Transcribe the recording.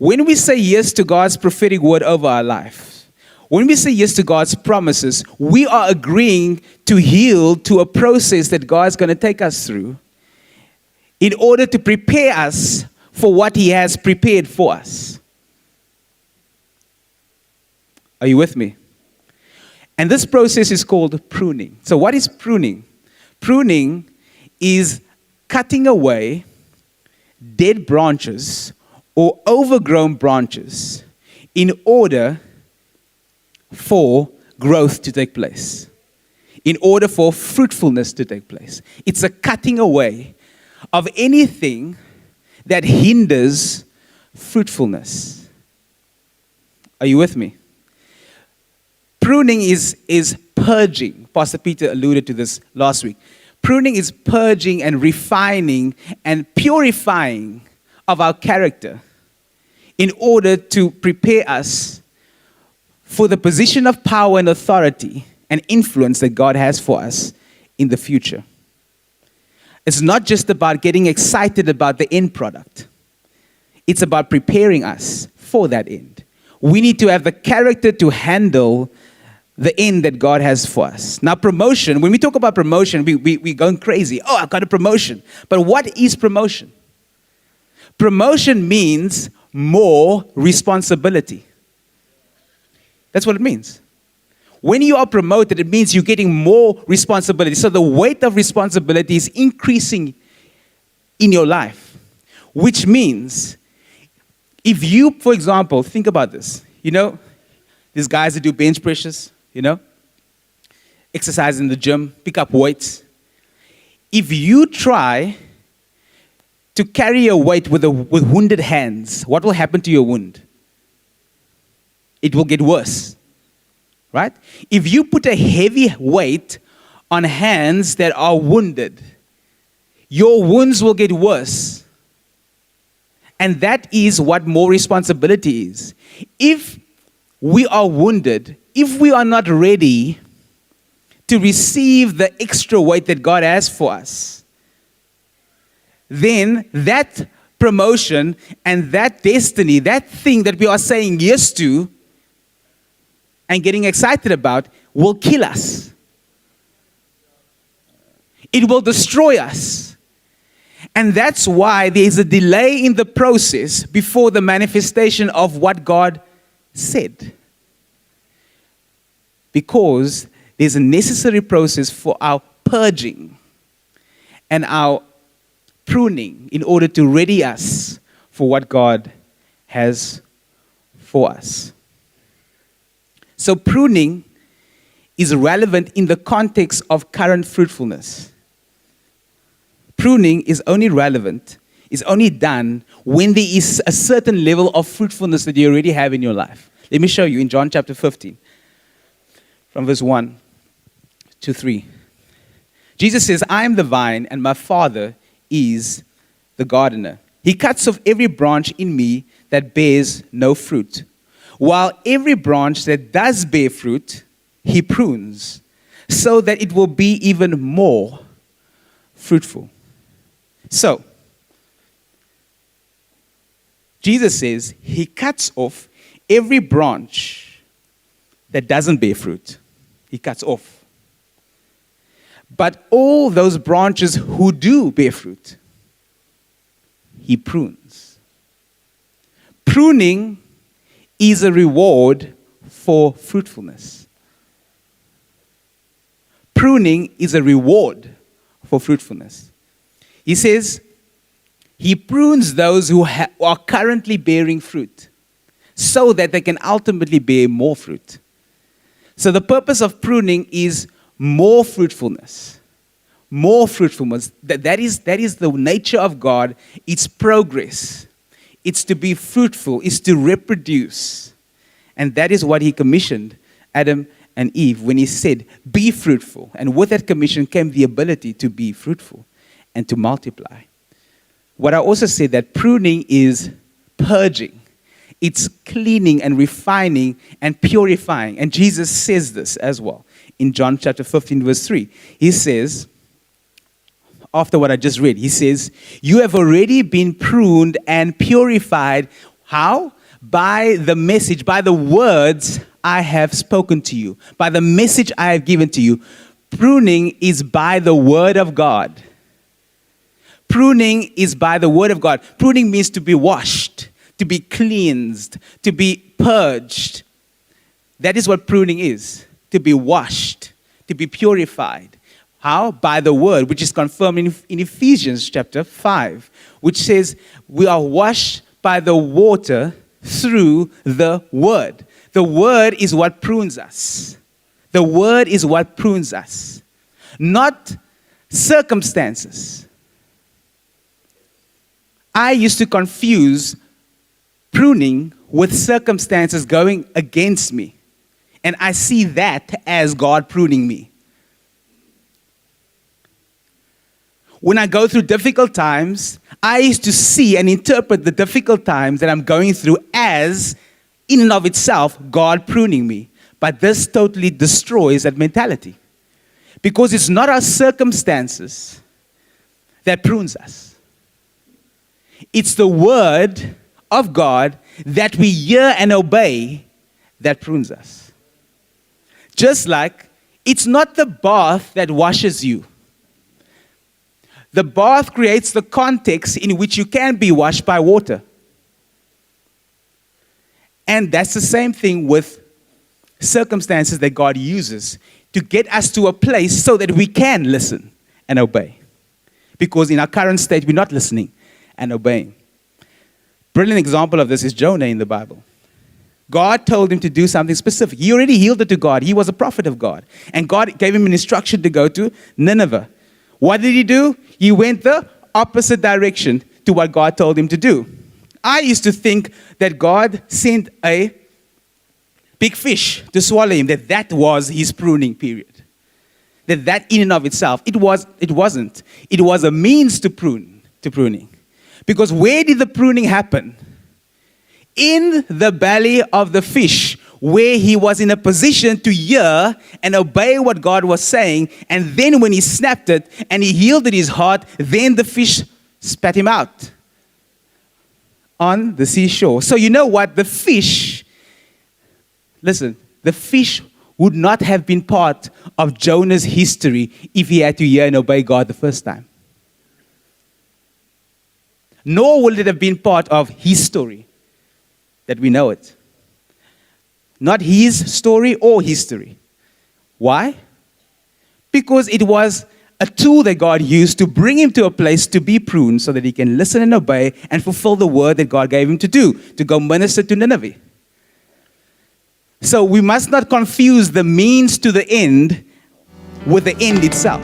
When we say yes to God's prophetic word over our life, when we say yes to God's promises, we are agreeing to yield to a process that God's going to take us through in order to prepare us for what He has prepared for us. Are you with me? And this process is called pruning. So what is pruning? Pruning is cutting away dead branches or overgrown branches in order for growth to take place, in order for fruitfulness to take place. It's a cutting away of anything that hinders fruitfulness. Are you with me? Pruning is purging. Pastor Peter alluded to this last week. Pruning is purging and refining and purifying of our character in order to prepare us for the position of power and authority and influence that God has for us in the future. It's not just about getting excited about the end product. It's about preparing us for that end. We need to have the character to handle the end that God has for us. Now, promotion, when we talk about promotion, we're going crazy. Oh, I got a promotion. But what is promotion? Promotion means more responsibility. That's what it means. When you are promoted, it means you're getting more responsibility. So the weight of responsibility is increasing in your life, which means if you, for example, think about this. You know, these guys that do bench presses, you know, exercise in the gym, pick up weights. If you try to carry a weight with wounded hands, what will happen to your wound? It will get worse, right? If you put a heavy weight on hands that are wounded, your wounds will get worse. And that is what more responsibility is. If we are wounded, if we are not ready to receive the extra weight that God has for us, then that promotion and that destiny, that thing that we are saying yes to and getting excited about, will kill us. It will destroy us. And that's why there's a delay in the process before the manifestation of what God said. Because there's a necessary process for our purging and our pruning in order to ready us for what God has for us. So pruning is relevant in the context of current fruitfulness. Pruning is only relevant, is only done when there is a certain level of fruitfulness that you already have in your life. Let me show you in John chapter 15, from verse 1 to 3. Jesus says, I am the vine and my Father is the gardener. He cuts off every branch in me that bears no fruit, while every branch that does bear fruit, He prunes, so that it will be even more fruitful. So, Jesus says He cuts off every branch that doesn't bear fruit. He cuts off. But all those branches who do bear fruit, He prunes. Pruning is a reward for fruitfulness. Pruning is a reward for fruitfulness. He says He prunes those who are currently bearing fruit so that they can ultimately bear more fruit. So the purpose of pruning is more fruitfulness. More fruitfulness. That is the nature of God. It's progress. It's to be fruitful. It's to reproduce. And that is what He commissioned Adam and Eve when He said, be fruitful. And with that commission came the ability to be fruitful and to multiply. What I also said, that pruning is purging. It's cleaning and refining and purifying. And Jesus says this as well. In John chapter 15, verse 3, He says, after what I just read, He says, you have already been pruned and purified. How? By the message, by the words I have spoken to you, by the message I have given to you. Pruning is by the word of God. Pruning is by the word of God. Pruning means to be washed, to be cleansed, to be purged. That is what pruning is, to be washed, to be purified. How? By the word, which is confirmed in Ephesians chapter 5, which says we are washed by the water through the word. The word is what prunes us. The word is what prunes us, not circumstances. I used to confuse pruning with circumstances going against me. And I see that as God pruning me. When I go through difficult times, I used to see and interpret the difficult times that I'm going through as, in and of itself, God pruning me. But this totally destroys that mentality. Because it's not our circumstances that prunes us. It's the word of God that we hear and obey that prunes us. Just like it's not the bath that washes you. The bath creates the context in which you can be washed by water. And that's the same thing with circumstances that God uses to get us to a place so that we can listen and obey. Because in our current state, we're not listening and obeying. Brilliant example of this is Jonah in the Bible. God told him to do something specific. He already yielded to God. He was a prophet of God. And God gave him an instruction to go to Nineveh. What did he do? He went the opposite direction to what God told him to do. I used to think that God sent a big fish to swallow him, that was his pruning period. That in and of itself, it wasn't. It was a means to pruning. Because where did the pruning happen? In the belly of the fish, where he was in a position to hear and obey what God was saying. And then when he snapped it and he yielded his heart, then the fish spat him out on the seashore. So you know what? The fish would not have been part of Jonah's history if he had to hear and obey God the first time. Nor would it have been part of his story that we know it. Not his story or history. Why? Because it was a tool that God used to bring him to a place to be pruned so that he can listen and obey and fulfill the word that God gave him to do, to go minister to Nineveh. So we must not confuse the means to the end with the end itself.